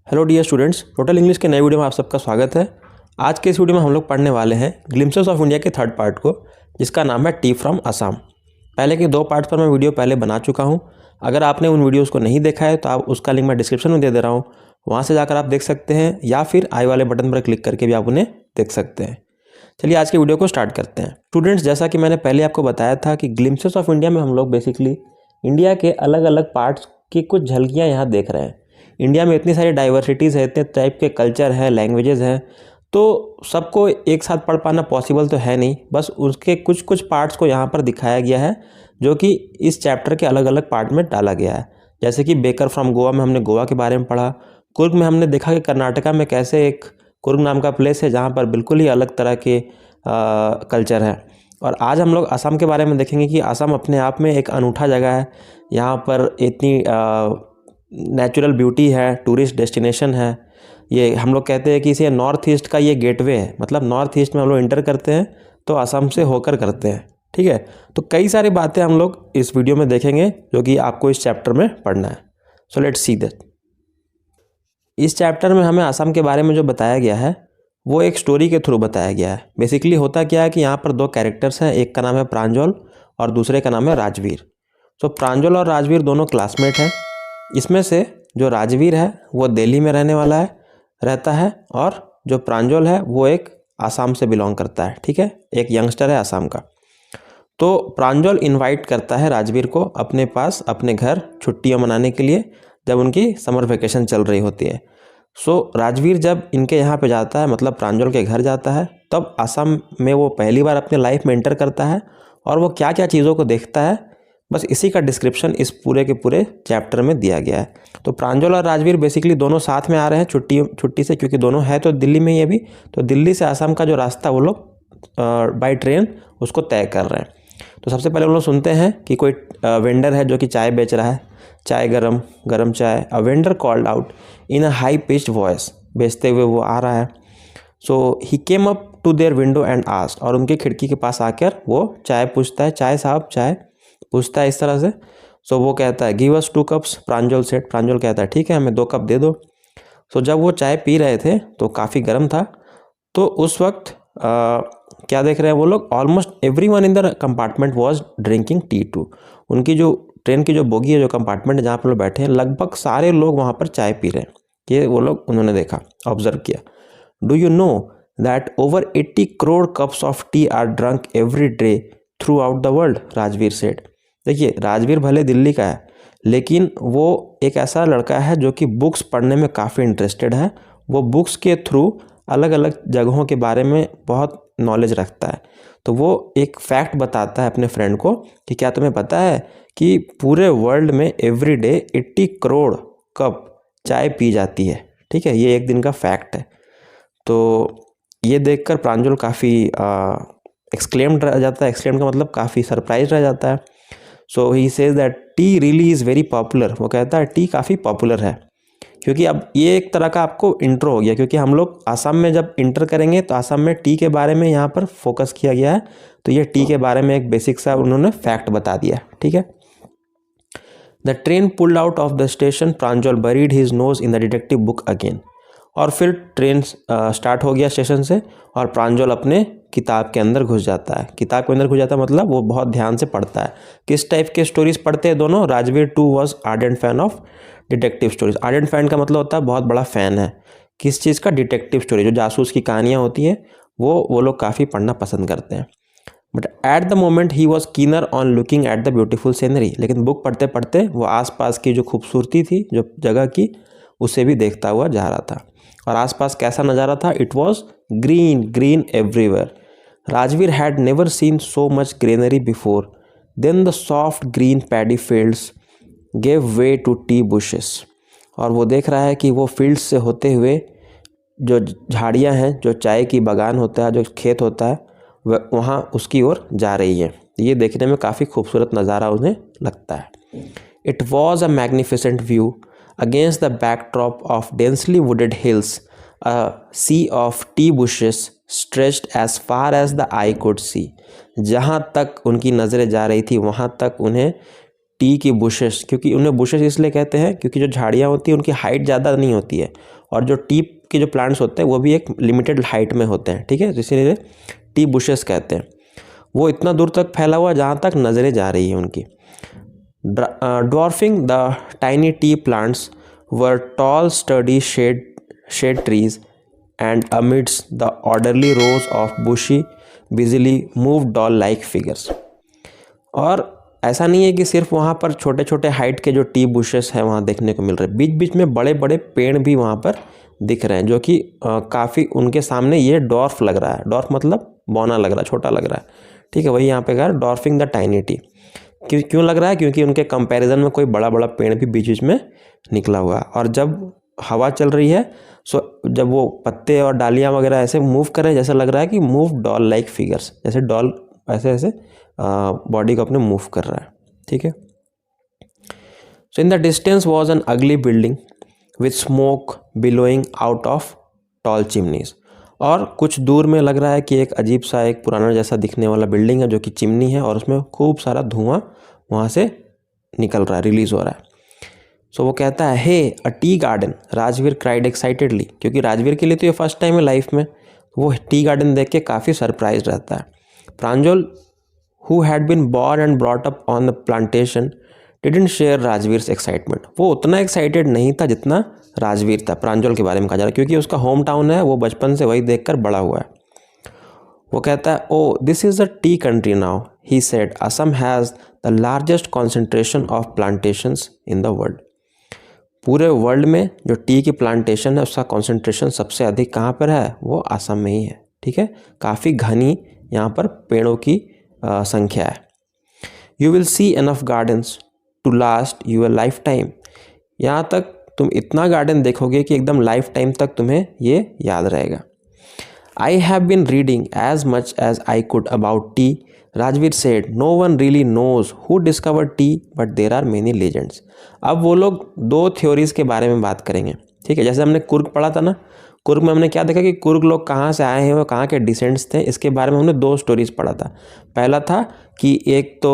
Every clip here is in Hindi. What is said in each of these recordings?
Hello dear students, total English के नए वीडियो में आप सबका स्वागत है। आज के इस वीडियो में हम लोग पढ़ने वाले हैं ग्लिम्पसेस ऑफ इंडिया के थर्ड पार्ट को, जिसका नाम है टी फ्रॉम असम। पहले के दो पार्ट्स पर मैं वीडियो पहले बना चुका हूं। अगर आपने उन वीडियोस को नहीं देखा है तो आप उसका लिंक मैं डिस्क्रिप्शन में दे दे रहा हूँ, वहाँ से जाकर आप देख सकते हैं, या फिर आई वाले बटन पर क्लिक करके भी आप उन्हें देख सकते हैं। चलिए आज के वीडियो को स्टार्ट करते हैं। स्टूडेंट्स, जैसा कि मैंने पहले आपको बताया था कि ग्लिम्पसेस ऑफ इंडिया में हम लोग बेसिकली इंडिया के अलग अलग पार्ट्स की कुछ झलकियाँ यहाँ देख रहे हैं। इंडिया में इतनी सारी डाइवर्सिटीज़ है, इतने टाइप के कल्चर है, लैंग्वेजेस हैं, तो सबको एक साथ पढ़ पाना पॉसिबल तो है नहीं। बस उसके कुछ कुछ पार्ट्स को यहाँ पर दिखाया गया है, जो कि इस चैप्टर के अलग अलग पार्ट में डाला गया है। जैसे कि बेकर फ्रॉम गोवा में हमने गोवा के बारे में पढ़ा। कुर्ग में हमने देखा कि कर्नाटका में कैसे एक कुर्ग नाम का प्लेस है जहाँ पर बिल्कुल ही अलग तरह के कल्चर है। और आज हम लोग असम के बारे में देखेंगे कि असम अपने आप में एक अनूठा जगह है। यहाँ पर इतनी नेचुरल ब्यूटी है, टूरिस्ट डेस्टिनेशन है। ये हम लोग कहते हैं कि इसे नॉर्थ ईस्ट का ये गेटवे है, मतलब नॉर्थ ईस्ट में हम लोग इंटर करते हैं तो असम से होकर करते हैं। ठीक है, तो कई सारी बातें हम लोग इस वीडियो में देखेंगे जो कि आपको इस चैप्टर में पढ़ना है। So let's see that. इस चैप्टर में हमें असम के बारे में जो बताया गया है वो एक स्टोरी के थ्रू बताया गया है। बेसिकली होता क्या है कि यहाँ पर दो कैरेक्टर्स हैं, एक का नाम है प्रांजल और दूसरे का नाम है राजवीर। सो प्रांजल और राजवीर दोनों क्लासमेट हैं। इसमें से जो राजवीर है वो दिल्ली में रहता है, और जो प्रांजल है वो एक आसाम से बिलोंग करता है। ठीक है, एक यंगस्टर है आसाम का। तो प्रांजल इनवाइट करता है राजवीर को अपने पास, अपने घर छुट्टियां मनाने के लिए, जब उनकी समर वेकेशन चल रही होती है। सो राजवीर जब इनके यहाँ पे जाता है, मतलब प्रांजल के घर जाता है, तब असम में वो पहली बार अपने लाइफ में एंटर करता है। और वो क्या क्या चीज़ों को देखता है, बस इसी का डिस्क्रिप्शन इस पूरे के पूरे चैप्टर में दिया गया है। तो प्रांजल और राजवीर बेसिकली दोनों साथ में आ रहे हैं छुट्टी से, क्योंकि दोनों है तो दिल्ली में ही अभी। तो दिल्ली से असम का जो रास्ता वो लोग बाय ट्रेन उसको तय कर रहे हैं। तो सबसे पहले हम लोग सुनते हैं कि कोई वेंडर है जो कि चाय बेच रहा है, chai garam chai. A vendor called out in a high pitched voice. बेचते हुए वो आ रहा है। So he came up to their window and asked, और उनकी खिड़की के पास आकर वो चाय पूछता है, चाय साहब चाय पूछता है इस तरह से। सो वो कहता है गिव अस 2 कप्स, प्रांजल सेट। प्रांजल कहता है ठीक है, हमें 2 कप दे दो। सो जब वो चाय पी रहे थे तो काफ़ी गर्म था। तो उस वक्त क्या देख रहे हैं वो लोग, almost everyone in the compartment was drinking tea too. उनकी जो ट्रेन की जो बोगी है, जो कंपार्टमेंट है जहाँ पर लोग बैठे हैं, लगभग सारे लोग वहाँ पर चाय पी रहे हैं। ये वो लोग उन्होंने देखा, ऑब्जर्व किया। Do you know that over 80 crore cups of T R drunk every day through out the world, Rajveer said. देखिए, राजवीर भले दिल्ली का है, लेकिन वो एक ऐसा लड़का है जो कि बुक्स पढ़ने में काफ़ी इंटरेस्टेड है। वो बुक्स के थ्रू अलग अलग जगहों के बारे में बहुत नॉलेज रखता है। तो वो एक फैक्ट बताता है अपने फ्रेंड को कि क्या तुम्हें पता है कि पूरे वर्ल्ड में एवरी डे 80 करोड़ कप चाय पी जाती है। ठीक है, ये एक दिन का फैक्ट है। तो ये देखकर प्रांजल काफ़ी एक्सक्लेम्ड रह जाता है। एक्सक्लेम्ड का मतलब काफ़ी सरप्राइज रह जाता है। So he says that tea really is very popular. वो कहता है टी काफ़ी पॉपुलर है। क्योंकि अब ये एक तरह का आपको इंट्रो हो गया, क्योंकि हम लोग असम में जब इंटर करेंगे तो असम में टी के बारे में यहाँ पर फोकस किया गया है। तो ये टी के बारे में एक बेसिक सा उन्होंने फैक्ट बता दिया। ठीक है। The train pulled out of the station, Pranjal buried his nose in the detective book again. और फिर ट्रेन स्टार्ट हो गया स्टेशन से, और प्रांजल अपने किताब के अंदर घुस जाता है। किताब के अंदर घुस जाता है मतलब वो बहुत ध्यान से पढ़ता है। किस टाइप के स्टोरीज पढ़ते हैं दोनों? Rajveer too was ardent fan of detective stories. Ardent fan का मतलब होता है बहुत बड़ा फ़ैन है। किस चीज़ का? डिटेक्टिव स्टोरी, जो जासूस की कहानियाँ होती हैं वो लोग काफ़ी पढ़ना पसंद करते हैं। But at the moment he was keener on looking at the beautiful scenery. लेकिन बुक पढ़ते पढ़ते वो आसपास की जो खूबसूरती थी जो जगह की, उसे भी देखता हुआ जा रहा था। और आसपास कैसा नज़ारा था? It was green everywhere. Rajveer had never seen so much greenery before. Then the soft green paddy fields gave way to tea bushes. और वो देख रहा है कि वो फील्ड्स से होते हुए जो झाड़ियाँ हैं, जो चाय की बागान होता है, जो खेत होता है, वह वहाँ उसकी ओर जा रही है। ये देखने में काफ़ी खूबसूरत नज़ारा उन्हें लगता है। It was a magnificent view against the backdrop of densely wooded hills. A sea of tea bushes stretched as far as the eye could see. जहाँ तक उनकी नज़रें जा रही थी वहाँ तक उन्हें टी की बुशेस, क्योंकि उन्हें बुशेस इसलिए कहते हैं क्योंकि जो झाड़ियाँ होती हैं उनकी हाइट ज़्यादा नहीं होती है, और जो टी के जो प्लांट्स होते हैं वो भी एक लिमिटेड हाइट में होते हैं, ठीक है, इसीलिए टी बुशेस कहते हैं। वो इतना दूर तक फैला हुआ जहाँ तक नज़रें जा रही है उनकी। Dwarfing the tiny tea plants were tall, sturdy shade trees, and amidst the orderly rows of bushy, busily moved doll-like figures. और ऐसा नहीं है कि सिर्फ वहाँ पर छोटे छोटे हाइट के जो टी बुशेस हैं वहाँ देखने को मिल रहे, बीच बीच में बड़े बड़े पेड़ भी वहाँ पर दिख रहे हैं, जो कि काफ़ी उनके सामने ये डॉर्फ लग रहा है। डॉर्फ मतलब बौना लग रहा है, छोटा लग रहा है, ठीक है, वही यहाँ पे कहा डॉर्फिंग द टाइनी टी। क्यों लग रहा है? क्योंकि उनके कंपैरिजन में कोई बड़ा बड़ा पेड़ भी बीच बीच में निकला हुआ है, और जब हवा चल रही है जब वो पत्ते और डालियाँ वगैरह ऐसे मूव कर रहे हैं, जैसा लग रहा है कि मूव डॉल लाइक फिगर्स, जैसे डॉल ऐसे ऐसे बॉडी को अपने मूव कर रहा है, ठीक है। So in the distance was an ugly building with smoke billowing out of tall chimneys, और कुछ दूर में लग रहा है कि एक अजीब सा एक पुराना जैसा दिखने वाला बिल्डिंग है जो कि चिमनी है, और उसमें खूब सारा धुआं वहाँ से निकल रहा है, रिलीज हो रहा है। सो वो कहता है, hey a tea garden, Rajveer cried excitedly, क्योंकि राजवीर के लिए तो ये फर्स्ट टाइम है लाइफ में, वो टी गार्डन देख के काफ़ी सरप्राइज रहता है। प्रांजल who had been born and brought up on the plantation didn't share Rajveer's excitement. वो उतना एक्साइटेड नहीं था जितना राजवीर था, प्रांजल के बारे में कहा जा रहा है, क्योंकि उसका होम टाउन है, वो बचपन से वही देखकर बड़ा हुआ है। वो कहता है, oh this is a tea country now, he said, Assam has the largest concentration of plantations in the world. पूरे वर्ल्ड में जो टी की प्लांटेशन है उसका कॉन्सेंट्रेशन सबसे अधिक कहाँ पर है? वो असम में ही है, ठीक है। काफ़ी घनी यहाँ पर पेड़ों की संख्या है। You will see enough gardens to last your lifetime, यहाँ तक तुम इतना गार्डन देखोगे कि एकदम लाइफ टाइम तक तुम्हें ये याद रहेगा। I have been reading as much as I could about tea, Rajveer said, no one really knows who discover tea but there are many legends. अब वो लोग दो थ्योरीज के बारे में बात करेंगे, ठीक है। जैसे हमने कुर्ग पढ़ा था ना, कुर्ग में हमने क्या देखा कि कुर्ग लोग कहाँ से आए हैं, वो कहाँ के डिसेंट्स थे, इसके बारे में हमने दो स्टोरीज पढ़ा था। पहला था कि एक तो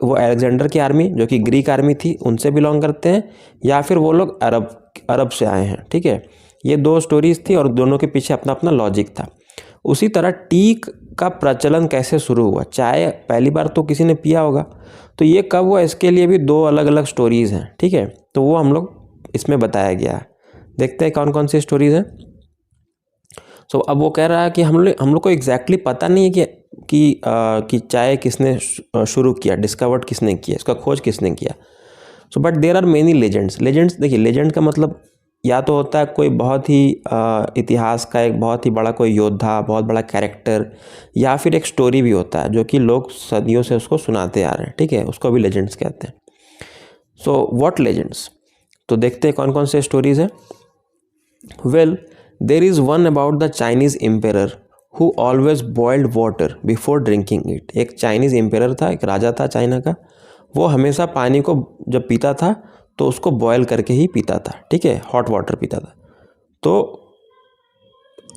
वो अलेक्जेंडर की आर्मी जो कि ग्रीक आर्मी थी उनसे बिलोंग करते हैं, या फिर वो लोग अरब से आए हैं, ठीक है। ये दो स्टोरीज थी और दोनों के पीछे अपना अपना लॉजिक था। उसी तरह टी का प्रचलन कैसे शुरू हुआ, चाय पहली बार तो किसी ने पिया होगा, तो ये कब हुआ, इसके लिए भी दो अलग अलग स्टोरीज़ हैं, ठीक है। तो वो हम लोग इसमें बताया गया है। देखते हैं कौन कौन सी स्टोरीज़ हैं। सो अब वो कह रहा है कि हम लोग को एग्जैक्टली पता नहीं है कि चाय किसने शुरू किया, डिस्कवर्ड किसने किया, इसका खोज किसने किया। So but there are many legends. देखिए, लेजेंड का मतलब या तो होता है कोई बहुत ही इतिहास का एक बहुत ही बड़ा कोई योद्धा, बहुत बड़ा कैरेक्टर, या फिर एक स्टोरी भी होता है जो कि लोग सदियों से उसको सुनाते आ रहे हैं, ठीक है, उसको भी लेजेंड्स कहते हैं। सो व्हाट लेजेंड्स, तो देखते हैं कौन कौन से स्टोरीज हैं। Well, there is one about the Chinese emperor who always boiled water before drinking it. एक चाइनीज़ एम्पेरर था, एक राजा था चाइना का, वो हमेशा पानी को जब पीता था तो उसको बॉयल करके ही पीता था, ठीक है, हॉट वाटर पीता था। तो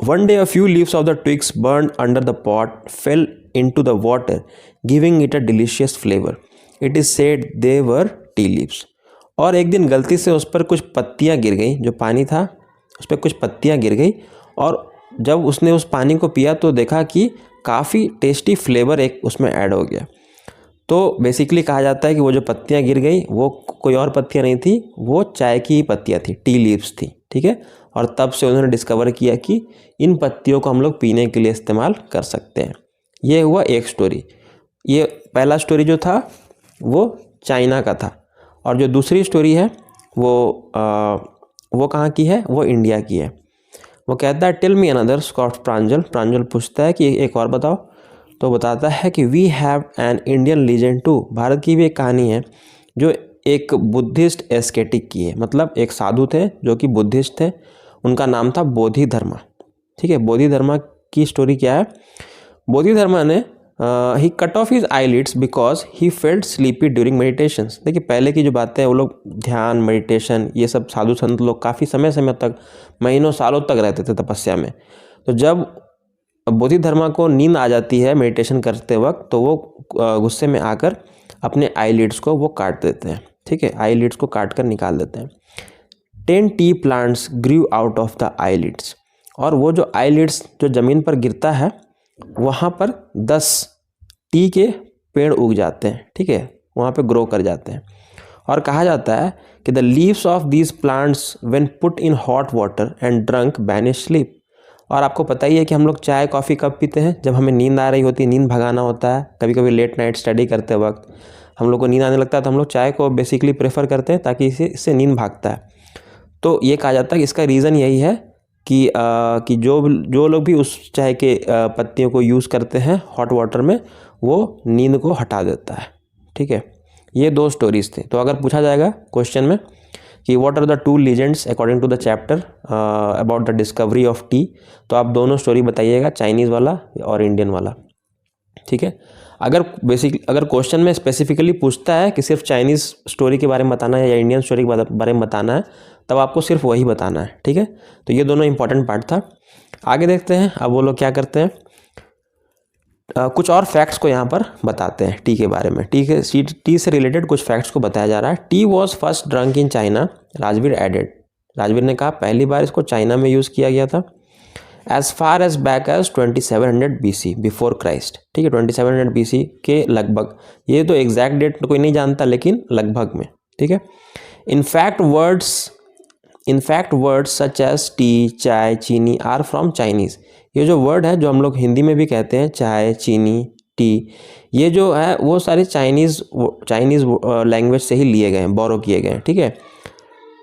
one day a few leaves of the twigs burn under the pot fail into the water giving it a delicious flavour. It is said they were tea leaves. और एक दिन गलती से उस पर कुछ पत्तियाँ गिर गई, जो पानी था उस पर कुछ पत्तियाँ गिर गई, और जब उसने उस पानी को पिया तो देखा कि काफ़ी टेस्टी फ्लेवर एक उसमें ऐड हो गया। तो बेसिकली कहा जाता है कि वो जो पत्तियाँ गिर गई वो कोई और पत्तियाँ नहीं थी, वो चाय की ही पत्तियाँ थी, टी लीव्स थी, ठीक है। और तब से उन्होंने डिस्कवर किया कि इन पत्तियों को हम लोग पीने के लिए इस्तेमाल कर सकते हैं। ये हुआ एक स्टोरी। ये पहला स्टोरी जो था वो चाइना का था, और जो दूसरी स्टोरी है वो कहाँ की है, वो इंडिया की है। वो कहता है, टेल मी अनदर, स्कॉट प्रांजल। प्रांजल पूछता है कि एक और बताओ, तो बताता है कि we have an Indian legend too. भारत की भी एक कहानी है जो एक बुद्धिस्ट एस्केटिक की है, मतलब एक साधु थे जो कि बुद्धिस्ट थे, उनका नाम था बोधिधर्मा, ठीक है। बोधिधर्मा की स्टोरी क्या है, बोधिधर्मा ने he cut off his eyelids because he felt sleepy during meditations. देखिए, पहले की जो बातें हैं वो लोग ध्यान, मेडिटेशन, ये सब साधु संत लोग काफ़ी समय तक, महीनों सालों तक रहते थे तपस्या में। तो जब बोधिधर्मा को नींद आ जाती है मेडिटेशन करते वक्त, तो वो गुस्से में आकर अपने आईलिड्स को वो काट देते हैं, ठीक है, आईलिड्स को काट कर निकाल देते हैं। 10 T plants Guru out of the eyelids, और वो जो आईलिड्स जो ज़मीन पर गिरता है वहाँ पर 10 टी के पेड़ उग जाते हैं, ठीक है, वहाँ पे ग्रो कर जाते हैं। और कहा जाता है कि the leaves of these plants when put in hot water and drunk banish sleep. और आपको पता ही है कि हम लोग चाय कॉफ़ी कब पीते हैं, जब हमें नींद आ रही होती है, नींद भगाना होता है। कभी कभी लेट नाइट स्टडी करते वक्त हम लोग को नींद आने लगता है तो हम लोग चाय को बेसिकली प्रेफर करते हैं ताकि इससे नींद भागता है। तो ये कहा जाता है कि इसका रीज़न यही है कि जो लोग भी उस चाय के पत्तियों को यूज़ करते हैं हॉट वाटर में, वो नींद को हटा देता है, ठीक है। ये 2 स्टोरीज थे। तो अगर पूछा जाएगा क्वेश्चन में कि what are the 2 legends according to the chapter about the discovery of tea, तो आप दोनों स्टोरी बताइएगा, चाइनीज़ वाला और इंडियन वाला, ठीक है। अगर क्वेश्चन में स्पेसिफिकली पूछता है कि सिर्फ चाइनीज़ स्टोरी के बारे में बताना है या इंडियन स्टोरी के बारे में बताना है, तब आपको सिर्फ वही बताना है, ठीक है। तो ये दोनों इंपॉर्टेंट पार्ट था। आगे देखते हैं अब वो लोग क्या करते हैं। कुछ और फैक्ट्स को यहाँ पर बताते हैं टी के बारे में। टी से रिलेटेड कुछ फैक्ट्स को बताया जा रहा है। Tea was first drunk in China, Rajveer added. Rajveer ने कहा पहली बार इसको चाइना में यूज़ किया गया था। As far as back as 2700 BC before Christ, ठीक है, 2700 BC के लगभग। ये तो एग्जैक्ट डेट कोई नहीं जानता, लेकिन लगभग में, ठीक है। In fact words such as tea, chai, chini are from Chinese. ये जो वर्ड है जो हम लोग हिंदी में भी कहते हैं चाय, चीनी, टी, ये जो है वो सारे चाइनीज़ लैंग्वेज से ही लिए गए हैं, बोरो किए गए हैं, ठीक है।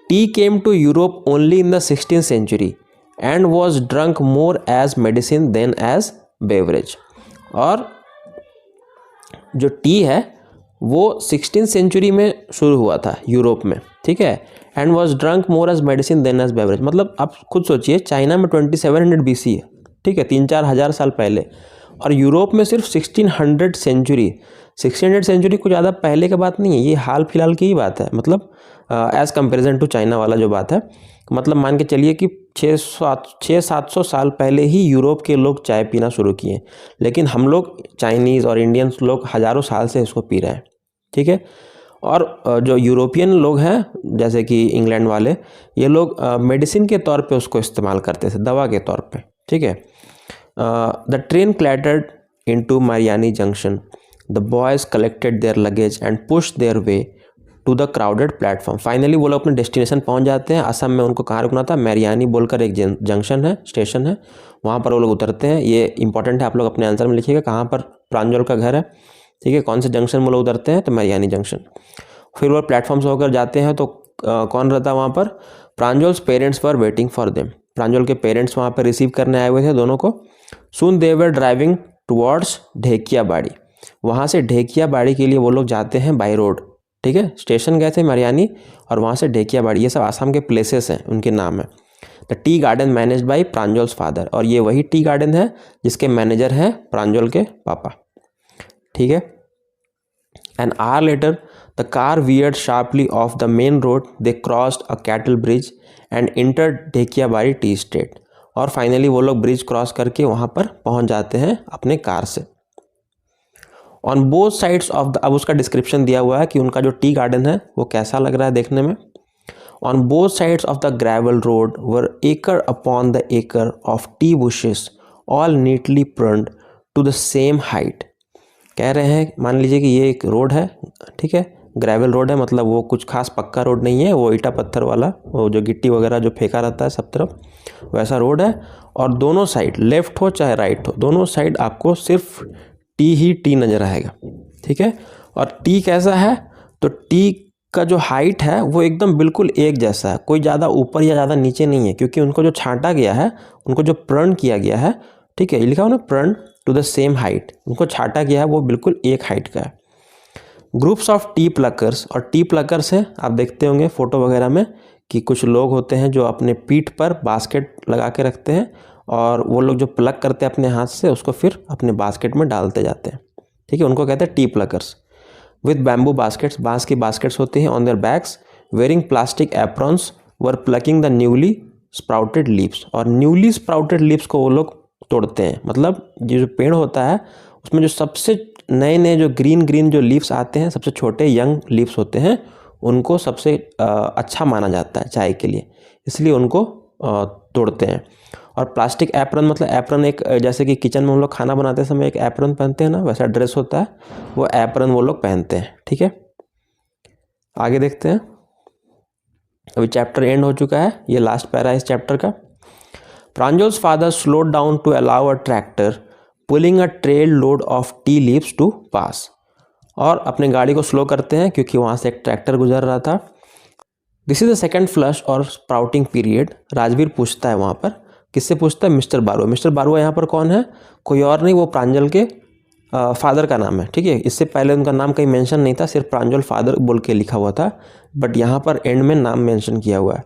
Tea came to Europe only in the 16th century and was drunk more as medicine than as beverage. और जो टी है वो 16th century में शुरू हुआ था यूरोप में, ठीक है, and was drunk more as medicine than as beverage. मतलब आप खुद सोचिए, चाइना में 2700 BC है, ठीक है, 3-4 हज़ार साल पहले, और यूरोप में सिर्फ 1600 सेंचुरी कुछ ज़्यादा पहले की बात नहीं है, ये हाल फिलहाल की ही बात है। मतलब एज़ कंपेरिजन टू चाइना वाला जो बात है, मतलब मान के चलिए कि 600-700 साल पहले ही यूरोप के लोग चाय पीना शुरू किए, लेकिन हम लोग चाइनीज़ और इंडियंस लोग हज़ारों साल से इसको पी रहे हैं, ठीक है। और जो यूरोपियन लोग हैं जैसे कि इंग्लैंड वाले, ये लोग मेडिसिन के तौर पे उसको इस्तेमाल करते थे, दवा के तौर पे, ठीक है। The train clattered into Mariani junction, the boys collected their luggage and pushed their way to the crowded platform. Finally वो लोग अपने डेस्टिनेशन पहुंच जाते हैं। असम में उनको कहाँ रुकना था, मैरियानी बोलकर एक जंक्शन है, स्टेशन है, वहाँ पर वो लोग उतरते हैं। ये इंपॉर्टेंट है, आप लोग अपने आंसर में लिखिएगा कहाँ पर प्रांजल का घर है, ठीक है, कौन से जंक्शन में लोग उतरते हैं, तो मैरियानी जंक्शन। फिर वो प्लेटफॉर्म से होकर जाते हैं तो कौन रहता है वहाँ पर, Pranjal's parents were waiting for them. Pranjal के पेरेंट्स वहाँ पर रिसीव करने आए हुए थे दोनों को। सून दे वर ड्राइविंग टुवर्ड्स ढेकियाबाड़ी। वहाँ से ढेकियाबाड़ी के लिए वो लोग जाते हैं बाई रोड, ठीक है। स्टेशन गए थे मैरियानी और वहाँ से ढेकियाबाड़ी, ये सब आसाम के प्लेसेस हैं, उनके नाम है। The tea garden managed by Pranjal's father, और ये वही टी गार्डन है जिसके मैनेजर हैं प्रांजल के पापा, ठीक है। An hour later, the car veered sharply off the main road. They crossed a cattle bridge and entered Dhekiabari tea estate. और फाइनली वो लोग ब्रिज क्रॉस करके वहाँ पर पहुँच जाते हैं अपने कार से। On both sides of the, अब उसका डिस्क्रिप्शन दिया हुआ है कि उनका जो टी गार्डन है वो कैसा लग रहा है देखने में। On both sides of the gravel road were acre upon the acre of tea bushes, all neatly pruned to the same height. कह रहे हैं, मान लीजिए कि ये एक रोड है, ठीक है, ग्रेवल रोड है, मतलब वो कुछ खास पक्का रोड नहीं है, वो ईटा पत्थर वाला, वो जो गिट्टी वगैरह जो फेंका रहता है सब तरफ, वैसा रोड है। और दोनों साइड, लेफ्ट हो चाहे राइट हो, दोनों साइड आपको सिर्फ टी ही टी नज़र आएगा, ठीक है। और टी कैसा है, तो टी का जो हाइट है वो एकदम बिल्कुल एक जैसा है, कोई ज़्यादा ऊपर या ज़्यादा नीचे नहीं है, क्योंकि उनको जो छांटा गया है, उनको जो प्रण किया गया है, ठीक है, ये लिखा हो ना, प्रण टू द सेम हाइट, उनको छांटा गया है वो बिल्कुल एक हाइट का है। ग्रुप्स ऑफ टी प्लकर्स, और टी प्लकर्स है, आप देखते होंगे फोटो वगैरह में कि कुछ लोग होते हैं जो अपने पीठ पर बास्केट लगा के रखते हैं, और वो लोग जो प्लग करते हैं अपने हाथ से उसको फिर अपने बास्केट में डालते जाते हैं, ठीक है, उनको कहते हैं tea pluckers. With bamboo baskets, बांस की बास्केट्स होती हैं, on their backs wearing plastic aprons were plucking the newly sprouted leaves. और न्यूली स्प्राउटेड लीव्स को वो लोग तोड़ते हैं, मतलब ये जो पेड़ होता है उसमें जो सबसे नए नए जो ग्रीन जो लीव्स आते हैं, सबसे छोटे यंग लीव्स होते हैं, उनको सबसे अच्छा माना जाता है चाय के लिए, इसलिए उनको तोड़ते हैं। और प्लास्टिक एप्रन, मतलब एप्रन एक, जैसे कि किचन में हम लोग खाना बनाते समय एक एप्रन पहनते हैं ना, वैसा ड्रेस होता है, वो एप्रन वो लोग पहनते हैं। ठीक है, आगे देखते हैं। अभी चैप्टर एंड हो चुका है, ये लास्ट पैरा है इस चैप्टर का। प्रांजल's father slowed down to allow a tractor pulling a trail load of tea leaves to pass। और अपने गाड़ी को स्लो करते हैं क्योंकि वहाँ से एक ट्रैक्टर गुजर रहा था। This is the second flush और स्प्राउटिंग पीरियड। राजवीर पूछता है वहाँ पर, किससे पूछता है? मिस्टर बारुआ। मिस्टर बारुआ यहाँ पर कौन है? कोई और नहीं, वो प्रांजल के फादर का नाम है। ठीक है, इससे पहले उनका नाम कहीं मेंशन नहीं था, सिर्फ प्रांजल फादर बोल के लिखा हुआ था, बट यहाँ पर एंड में नाम मेंशन किया हुआ है।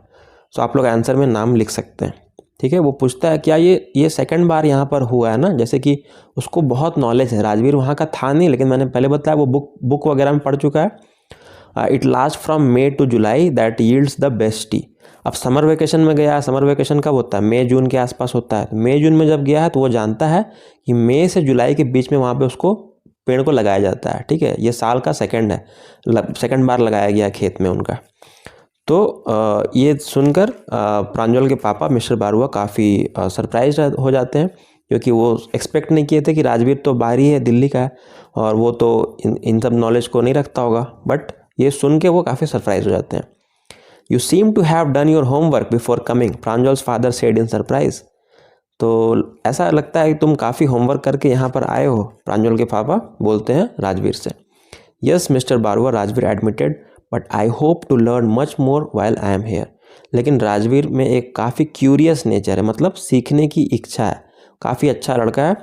तो आप लोग आंसर में नाम लिख सकते हैं। ठीक है, वो पूछता है क्या ये सेकंड बार यहाँ पर हुआ है ना, जैसे कि उसको बहुत नॉलेज है। राजवीर वहाँ का था नहीं, लेकिन मैंने पहले बताया वो बुक वगैरह में पढ़ चुका है। It last from May to July that yields the best tea. अब समर वेकेशन में गया, समर वेकेशन कब होता है? मई जून के आसपास होता है। मई जून में जब गया है तो वो जानता है कि मई से जुलाई के बीच में वहाँ पे उसको पेड़ को लगाया जाता है। ठीक है, ये साल का सेकंड है, सेकंड बार लगाया गया खेत में उनका। तो ये सुनकर प्रांजल के पापा मिस्टर बारुआ काफ़ी सरप्राइज हो जाते हैं, क्योंकि वो एक्सपेक्ट नहीं किए थे कि राजवीर तो बाहरी है, दिल्ली का है, और वो तो इन सब नॉलेज को नहीं रखता होगा। बट ये सुन के वो काफ़ी सरप्राइज हो जाते हैं। You seem to have done your homework before coming, Pranjal's father said in surprise. तो ऐसा लगता है कि तुम काफ़ी होमवर्क करके यहाँ पर आए हो, प्रांजल के पापा बोलते हैं राजवीर से। Yes mister Barua, Rajveer admitted, but I hope to learn much more while I am here. लेकिन राजवीर में एक काफ़ी क्यूरियस नेचर है, मतलब सीखने की इच्छा है। काफ़ी अच्छा लड़का है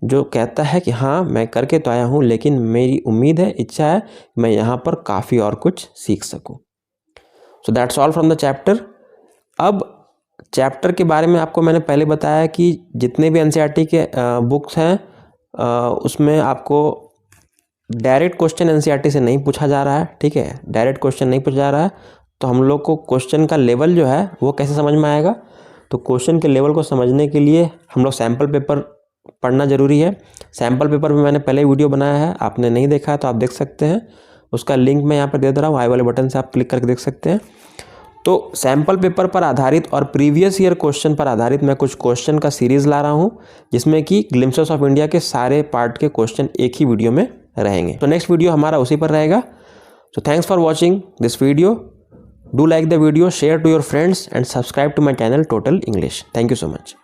जो कहता है कि हाँ मैं करके तो आया हूँ, लेकिन मेरी उम्मीद है, इच्छा है मैं यहाँ पर काफ़ी और कुछ सीख सकूँ। So that's all from the chapter. अब चैप्टर के बारे में आपको मैंने पहले बताया कि जितने भी एनसीईआरटी के बुक्स हैं उसमें आपको डायरेक्ट क्वेश्चन एनसीईआरटी से नहीं पूछा जा रहा है। ठीक है, डायरेक्ट क्वेश्चन नहीं पूछा जा रहा है, तो हम लोग को क्वेश्चन का लेवल जो है वो कैसे समझ में आएगा? तो क्वेश्चन के लेवल को समझने के लिए हम लोग सैम्पल पेपर पढ़ना ज़रूरी है। सैम्पल पेपर में मैंने पहले वीडियो बनाया है, आपने नहीं देखा है तो आप देख सकते हैं, उसका लिंक मैं यहाँ पर दे दे रहा हूँ, आई वाले बटन से आप क्लिक करके देख सकते हैं। तो सैम्पल पेपर पर आधारित और प्रीवियस ईयर क्वेश्चन पर आधारित मैं कुछ क्वेश्चन का सीरीज़ ला रहा हूँ, जिसमें कि ग्लिम्पसेस ऑफ इंडिया के सारे पार्ट के क्वेश्चन एक ही वीडियो में रहेंगे। तो नेक्स्ट वीडियो हमारा उसी पर रहेगा। So thanks for watching this video. Do like the video, share to your friends and subscribe to my channel total English. Thank you so much.